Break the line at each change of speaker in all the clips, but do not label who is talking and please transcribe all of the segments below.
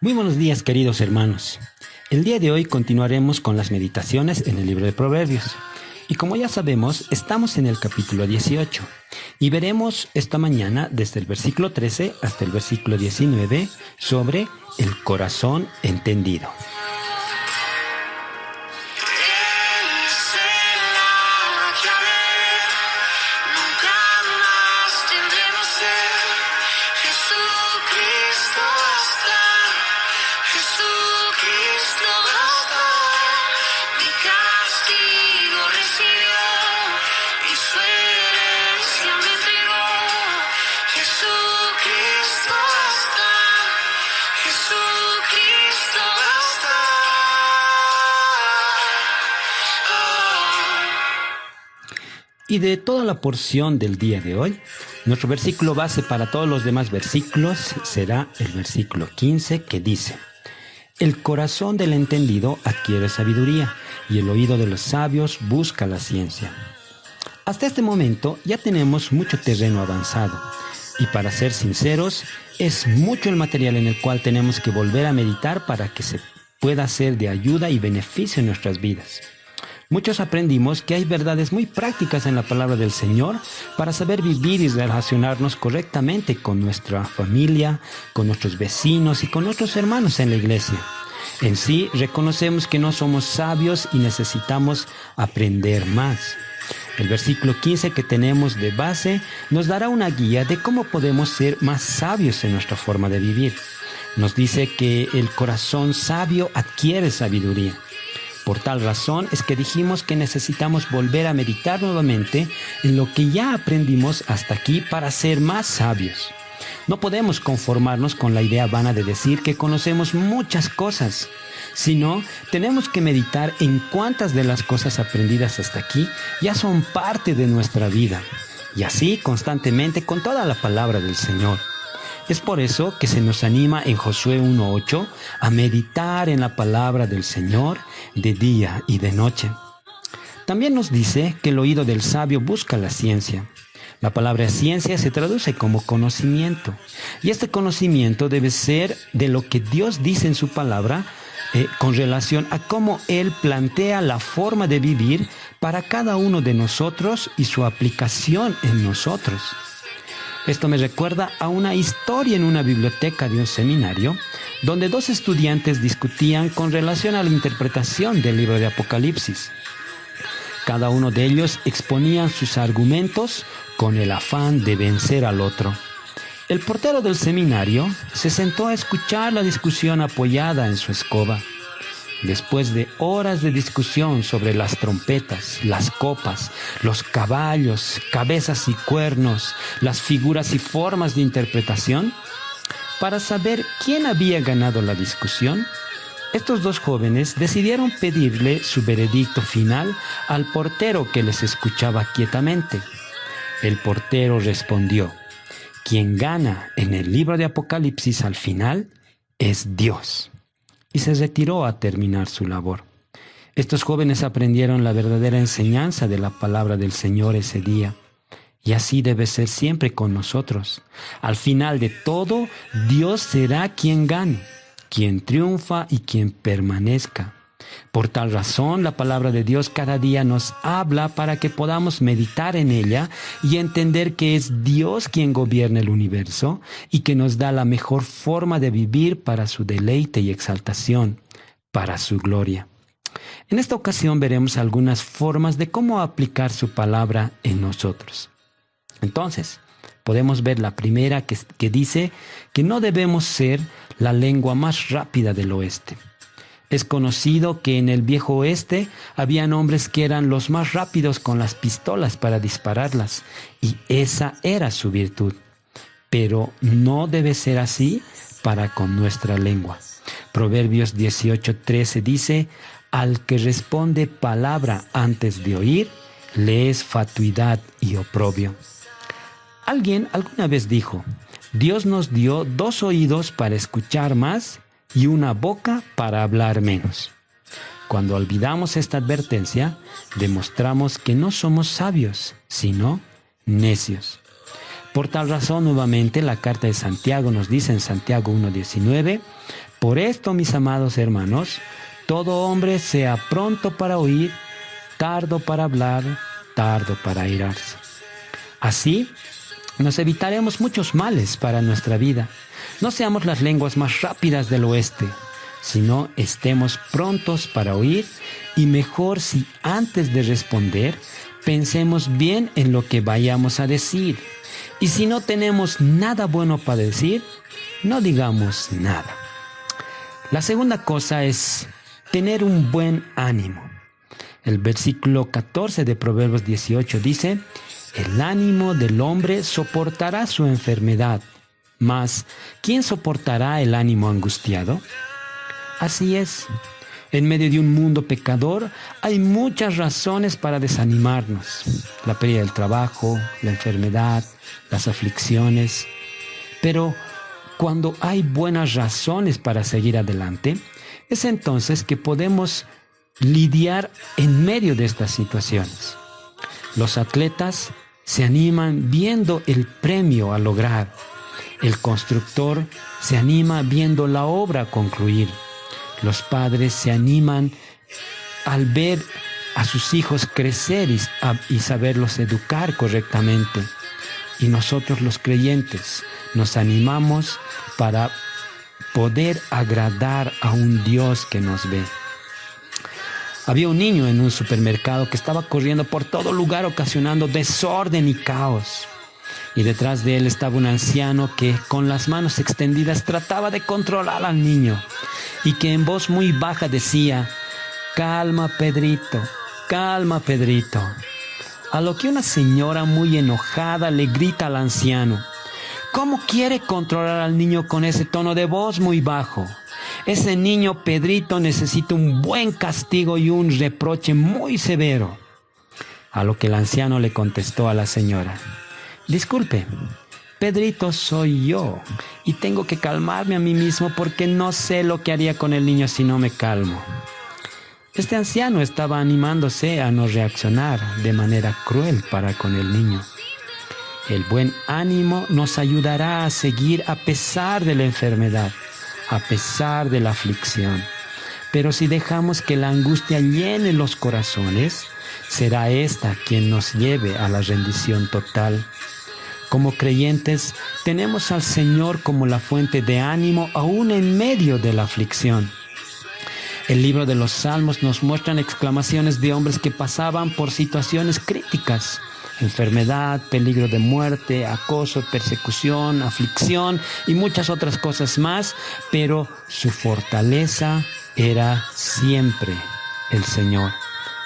Muy buenos días, queridos hermanos. El día de hoy continuaremos con las meditaciones en el libro de Proverbios. Y como ya sabemos, estamos en el capítulo 18 y veremos esta mañana desde el versículo 13 hasta el versículo 19 sobre el corazón entendido. Y de toda la porción del día de hoy, nuestro versículo base para todos los demás versículos será el versículo 15 que dice: El corazón del entendido adquiere sabiduría y el oído de los sabios busca la ciencia. Hasta este momento ya tenemos mucho terreno avanzado y, para ser sinceros, es mucho el material en el cual tenemos que volver a meditar para que se pueda ser de ayuda y beneficio en nuestras vidas. Muchos aprendimos que hay verdades muy prácticas en la palabra del Señor para saber vivir y relacionarnos correctamente con nuestra familia, con nuestros vecinos y con nuestros hermanos en la iglesia. En sí, reconocemos que no somos sabios y necesitamos aprender más. El versículo 15 que tenemos de base nos dará una guía de cómo podemos ser más sabios en nuestra forma de vivir. Nos dice que el corazón sabio adquiere sabiduría. Por tal razón es que dijimos que necesitamos volver a meditar nuevamente en lo que ya aprendimos hasta aquí para ser más sabios. No podemos conformarnos con la idea vana de decir que conocemos muchas cosas, sino tenemos que meditar en cuántas de las cosas aprendidas hasta aquí ya son parte de nuestra vida, y así constantemente con toda la palabra del Señor. Es por eso que se nos anima en Josué 1:8 a meditar en la palabra del Señor de día y de noche. También nos dice que el oído del sabio busca la ciencia. La palabra ciencia se traduce como conocimiento, y este conocimiento debe ser de lo que Dios dice en su palabra con relación a cómo Él plantea la forma de vivir para cada uno de nosotros y su aplicación en nosotros. Esto me recuerda a una historia en una biblioteca de un seminario donde dos estudiantes discutían con relación a la interpretación del libro de Apocalipsis. Cada uno de ellos exponía sus argumentos con el afán de vencer al otro. El portero del seminario se sentó a escuchar la discusión apoyada en su escoba. Después de horas de discusión sobre las trompetas, las copas, los caballos, cabezas y cuernos, las figuras y formas de interpretación, para saber quién había ganado la discusión, estos dos jóvenes decidieron pedirle su veredicto final al portero que les escuchaba quietamente. El portero respondió: quien gana en el libro de Apocalipsis al final es Dios. Y se retiró a terminar su labor. Estos jóvenes aprendieron la verdadera enseñanza de la palabra del Señor ese día. Y así debe ser siempre con nosotros. Al final de todo, Dios será quien gane, quien triunfa y quien permanezca. Por tal razón, la palabra de Dios cada día nos habla para que podamos meditar en ella y entender que es Dios quien gobierna el universo y que nos da la mejor forma de vivir para su deleite y exaltación, para su gloria. En esta ocasión veremos algunas formas de cómo aplicar su palabra en nosotros. Entonces, podemos ver la primera que dice que no debemos ser la lengua más rápida del oeste. Es conocido que en el viejo oeste habían hombres que eran los más rápidos con las pistolas para dispararlas, y esa era su virtud. Pero no debe ser así para con nuestra lengua. Proverbios 18:13 dice: al que responde palabra antes de oír, le es fatuidad y oprobio. Alguien alguna vez dijo: Dios nos dio 2 oídos para escuchar más y una boca para hablar menos. Cuando olvidamos esta advertencia, demostramos que no somos sabios, sino necios. Por tal razón, nuevamente, la carta de Santiago nos dice en Santiago 1:19: Por esto, mis amados hermanos, todo hombre sea pronto para oír, tardo para hablar, tardo para airarse. Así, nos evitaremos muchos males para nuestra vida. No seamos las lenguas más rápidas del oeste, sino estemos prontos para oír, y mejor si antes de responder pensemos bien en lo que vayamos a decir. Y si no tenemos nada bueno para decir, no digamos nada. La segunda cosa es tener un buen ánimo. El versículo 14 de Proverbios 18 dice: el ánimo del hombre soportará su enfermedad, mas ¿quién soportará el ánimo angustiado? Así es. En medio de un mundo pecador hay muchas razones para desanimarnos. La pérdida del trabajo, la enfermedad, las aflicciones. Pero cuando hay buenas razones para seguir adelante, es entonces que podemos lidiar en medio de estas situaciones. Los atletas se animan viendo el premio a lograr. El constructor se anima viendo la obra concluir. Los padres se animan al ver a sus hijos crecer y saberlos educar correctamente. Y nosotros los creyentes nos animamos para poder agradar a un Dios que nos ve. Había un niño en un supermercado que estaba corriendo por todo lugar ocasionando desorden y caos. Y detrás de él estaba un anciano que con las manos extendidas trataba de controlar al niño y que en voz muy baja decía: calma, Pedrito, calma, Pedrito. A lo que una señora muy enojada le grita al anciano: ¿cómo quiere controlar al niño con ese tono de voz muy bajo? Ese niño Pedrito necesita un buen castigo y un reproche muy severo. A lo que el anciano le contestó a la señora: disculpe, Pedrito soy yo y tengo que calmarme a mí mismo porque no sé lo que haría con el niño si no me calmo. Este anciano estaba animándose a no reaccionar de manera cruel para con el niño. El buen ánimo nos ayudará a seguir a pesar de la enfermedad, a pesar de la aflicción. Pero si dejamos que la angustia llene los corazones, será esta quien nos lleve a la rendición total. Como creyentes, tenemos al Señor como la fuente de ánimo aún en medio de la aflicción. El libro de los Salmos nos muestra exclamaciones de hombres que pasaban por situaciones críticas: enfermedad, peligro de muerte, acoso, persecución, aflicción y muchas otras cosas más, pero su fortaleza era siempre el Señor.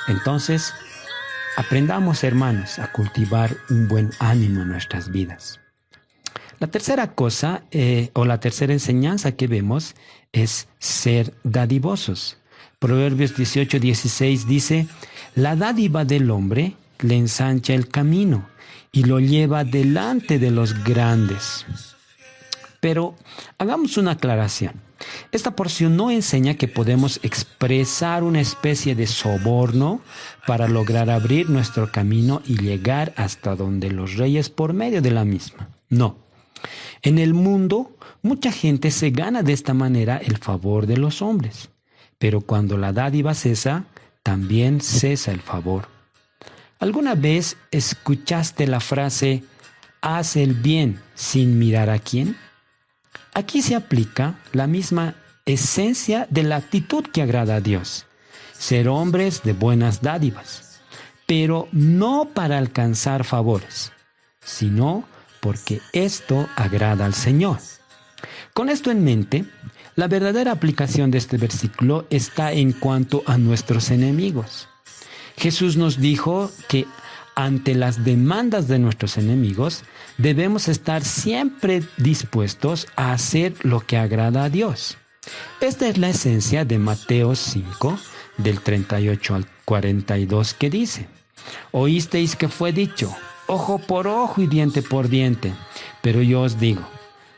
Entonces, aprendamos, hermanos, a cultivar un buen ánimo en nuestras vidas. La tercera cosa o la tercera enseñanza que vemos es ser dadivosos. Proverbios 18:16 dice: la dádiva del hombre le ensancha el camino y lo lleva delante de los grandes. Pero hagamos una aclaración. Esta porción no enseña que podemos expresar una especie de soborno para lograr abrir nuestro camino y llegar hasta donde los reyes por medio de la misma. No. En el mundo, mucha gente se gana de esta manera el favor de los hombres. Pero cuando la dádiva cesa, también cesa el favor. ¿Alguna vez escuchaste la frase haz el bien sin mirar a quién? Aquí se aplica la misma esencia de la actitud que agrada a Dios: ser hombres de buenas dádivas, pero no para alcanzar favores, sino porque esto agrada al Señor. Con esto en mente, la verdadera aplicación de este versículo está en cuanto a nuestros enemigos. Jesús nos dijo que ante las demandas de nuestros enemigos debemos estar siempre dispuestos a hacer lo que agrada a Dios. Esta es la esencia de Mateo 5, del 38 al 42, que dice: oísteis que fue dicho, ojo por ojo y diente por diente, pero yo os digo,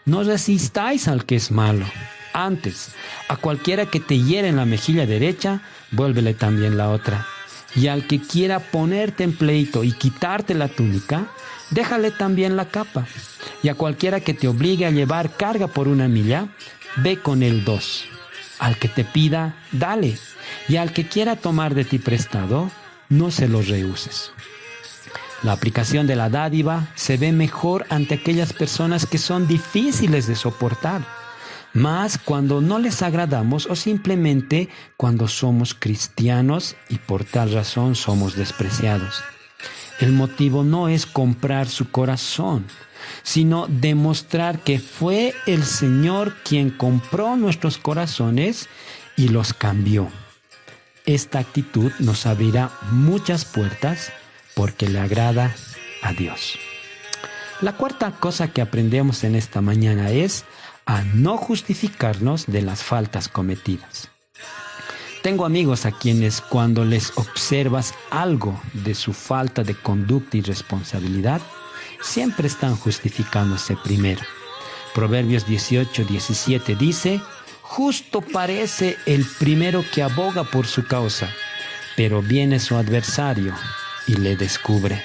no resistáis al que es malo. Antes, a cualquiera que te hiere en la mejilla derecha, vuélvele también la otra. Y al que quiera ponerte en pleito y quitarte la túnica, déjale también la capa. Y a cualquiera que te obligue a llevar carga por una milla, ve con el 2. Al que te pida, dale. Y al que quiera tomar de ti prestado, no se lo rehuses. La aplicación de la dádiva se ve mejor ante aquellas personas que son difíciles de soportar, más cuando no les agradamos o simplemente cuando somos cristianos y por tal razón somos despreciados. El motivo no es comprar su corazón, sino demostrar que fue el Señor quien compró nuestros corazones y los cambió. Esta actitud nos abrirá muchas puertas porque le agrada a Dios. La cuarta cosa que aprendemos en esta mañana es a no justificarnos de las faltas cometidas. Tengo amigos a quienes cuando les observas algo de su falta de conducta y responsabilidad, siempre están justificándose primero. Proverbios 18:17 dice: justo parece el primero que aboga por su causa, pero viene su adversario y le descubre.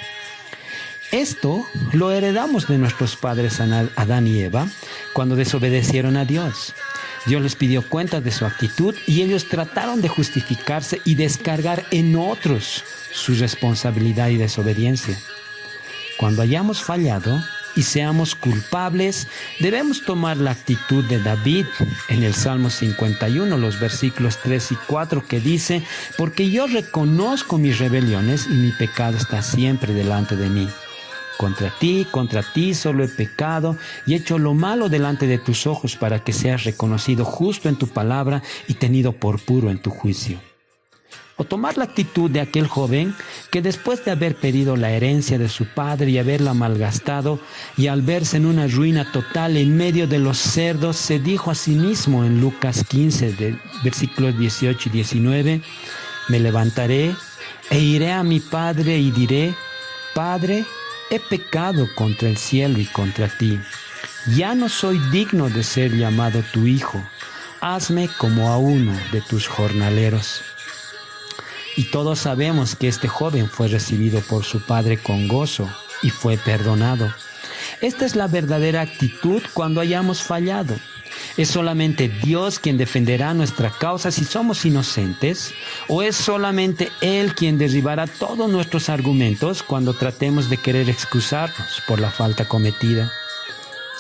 Esto lo heredamos de nuestros padres Adán y Eva cuando desobedecieron a Dios. Dios les pidió cuenta de su actitud y ellos trataron de justificarse y descargar en otros su responsabilidad y desobediencia. Cuando hayamos fallado y seamos culpables, debemos tomar la actitud de David en el Salmo 51, los versículos 3 y 4, que dice: porque yo reconozco mis rebeliones y mi pecado está siempre delante de mí. Contra ti solo he pecado y hecho lo malo delante de tus ojos para que seas reconocido justo en tu palabra y tenido por puro en tu juicio. O tomar la actitud de aquel joven que después de haber pedido la herencia de su padre y haberla malgastado, y al verse en una ruina total en medio de los cerdos, se dijo a sí mismo en Lucas 15, versículos 18 y 19, me levantaré e iré a mi padre y diré: Padre, he pecado contra el cielo y contra ti. Ya no soy digno de ser llamado tu hijo. Hazme como a uno de tus jornaleros. Y todos sabemos que este joven fue recibido por su padre con gozo y fue perdonado. Esta es la verdadera actitud cuando hayamos fallado. ¿Es solamente Dios quien defenderá nuestra causa si somos inocentes? ¿O es solamente Él quien derribará todos nuestros argumentos cuando tratemos de querer excusarnos por la falta cometida?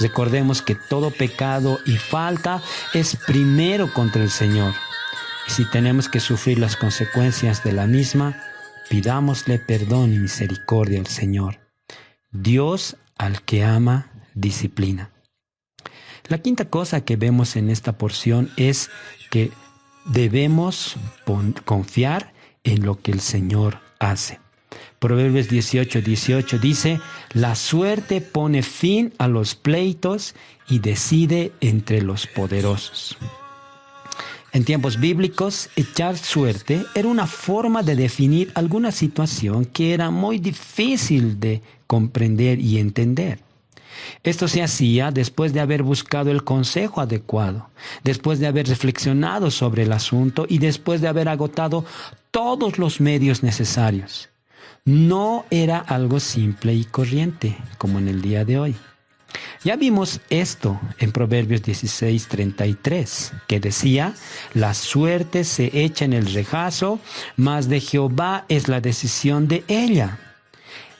Recordemos que todo pecado y falta es primero contra el Señor. Y si tenemos que sufrir las consecuencias de la misma, pidámosle perdón y misericordia al Señor. Dios al que ama, disciplina. La quinta cosa que vemos en esta porción es que debemos confiar en lo que el Señor hace. Proverbios 18:18 dice: la suerte pone fin a los pleitos y decide entre los poderosos. En tiempos bíblicos, echar suerte era una forma de definir alguna situación que era muy difícil de comprender y entender. Esto se hacía después de haber buscado el consejo adecuado, después de haber reflexionado sobre el asunto y después de haber agotado todos los medios necesarios. No era algo simple y corriente como en el día de hoy. Ya vimos esto en Proverbios 16:33, que decía: la suerte se echa en el regazo, mas de Jehová es la decisión de ella.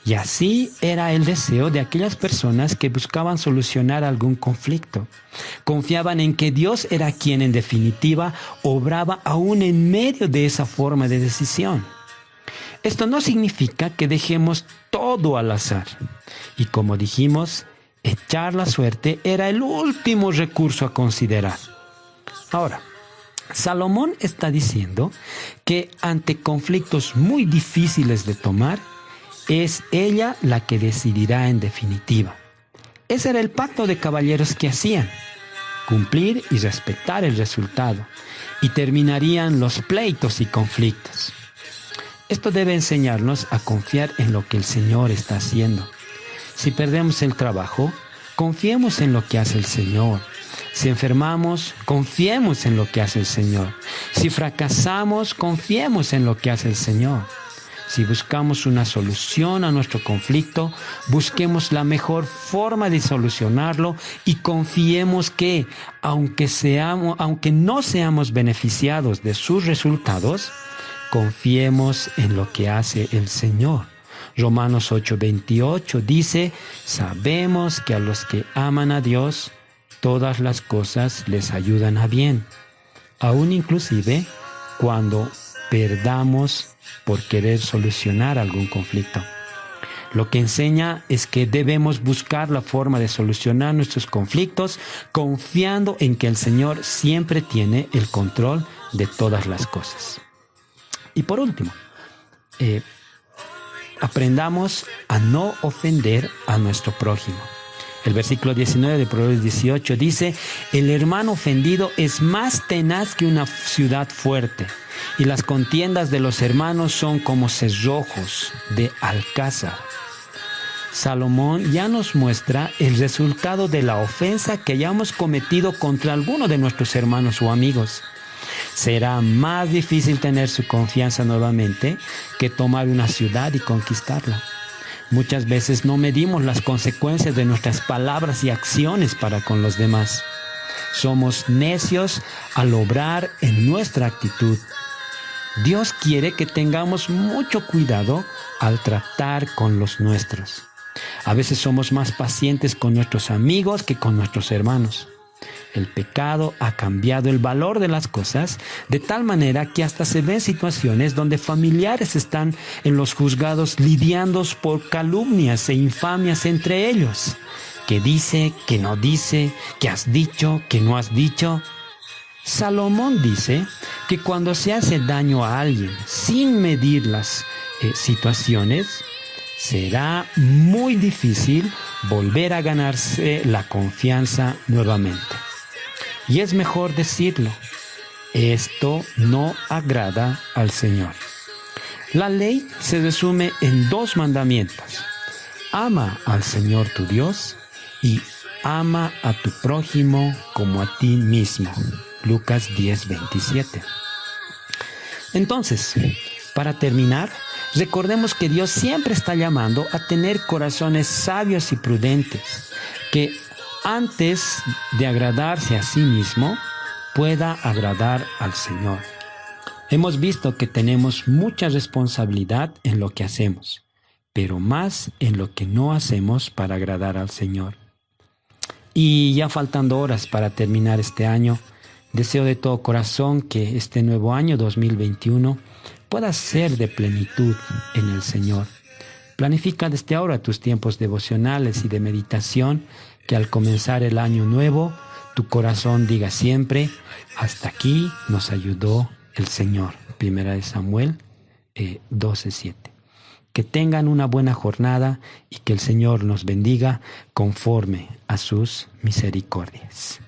Y así era el deseo de aquellas personas que buscaban solucionar algún conflicto. Confiaban en que Dios era quien en definitiva obraba aún en medio de esa forma de decisión. Esto no significa que dejemos todo al azar. Y como dijimos, echar la suerte era el último recurso a considerar. Ahora, Salomón está diciendo que ante conflictos muy difíciles de tomar, es ella la que decidirá en definitiva. Ese era el pacto de caballeros que hacían: cumplir y respetar el resultado, y terminarían los pleitos y conflictos. Esto debe enseñarnos a confiar en lo que el Señor está haciendo. Si perdemos el trabajo, confiemos en lo que hace el Señor. Si enfermamos, confiemos en lo que hace el Señor. Si fracasamos, confiemos en lo que hace el Señor. Si buscamos una solución a nuestro conflicto, busquemos la mejor forma de solucionarlo y confiemos que, aunque no seamos beneficiados de sus resultados, confiemos en lo que hace el Señor. Romanos 8:28 dice: sabemos que a los que aman a Dios, todas las cosas les ayudan a bien, aún inclusive cuando perdamos por querer solucionar algún conflicto. Lo que enseña es que debemos buscar la forma de solucionar nuestros conflictos confiando en que el Señor siempre tiene el control de todas las cosas. Y por último, aprendamos a no ofender a nuestro prójimo. El versículo 19 de Proverbios 18 dice: el hermano ofendido es más tenaz que una ciudad fuerte, y las contiendas de los hermanos son como cerrojos de alcázar. Salomón ya nos muestra el resultado de la ofensa que hayamos cometido contra alguno de nuestros hermanos o amigos. Será más difícil tener su confianza nuevamente que tomar una ciudad y conquistarla. Muchas veces no medimos las consecuencias de nuestras palabras y acciones para con los demás. Somos necios al obrar en nuestra actitud. Dios quiere que tengamos mucho cuidado al tratar con los nuestros. A veces somos más pacientes con nuestros amigos que con nuestros hermanos. El pecado ha cambiado el valor de las cosas de tal manera que hasta se ven situaciones donde familiares están en los juzgados lidiando por calumnias e infamias entre ellos. ¿Qué dice? ¿Qué no dice? ¿Qué has dicho? ¿Qué no has dicho? Salomón dice que cuando se hace daño a alguien sin medir las situaciones, será muy difícil volver a ganarse la confianza nuevamente. Y es mejor decirlo: esto no agrada al Señor. La ley se resume en 2 mandamientos: ama al Señor tu Dios y ama a tu prójimo como a ti mismo. Lucas 10:27. Entonces, para terminar, recordemos que Dios siempre está llamando a tener corazones sabios y prudentes, que antes de agradarse a sí mismo, pueda agradar al Señor. Hemos visto que tenemos mucha responsabilidad en lo que hacemos, pero más en lo que no hacemos para agradar al Señor. Y ya faltando horas para terminar este año, deseo de todo corazón que este nuevo año 2021 pueda ser de plenitud en el Señor. Planifica desde ahora tus tiempos devocionales y de meditación, que al comenzar el año nuevo, tu corazón diga siempre: hasta aquí nos ayudó el Señor. 1 Samuel 12:7. Que tengan una buena jornada y que el Señor nos bendiga conforme a sus misericordias.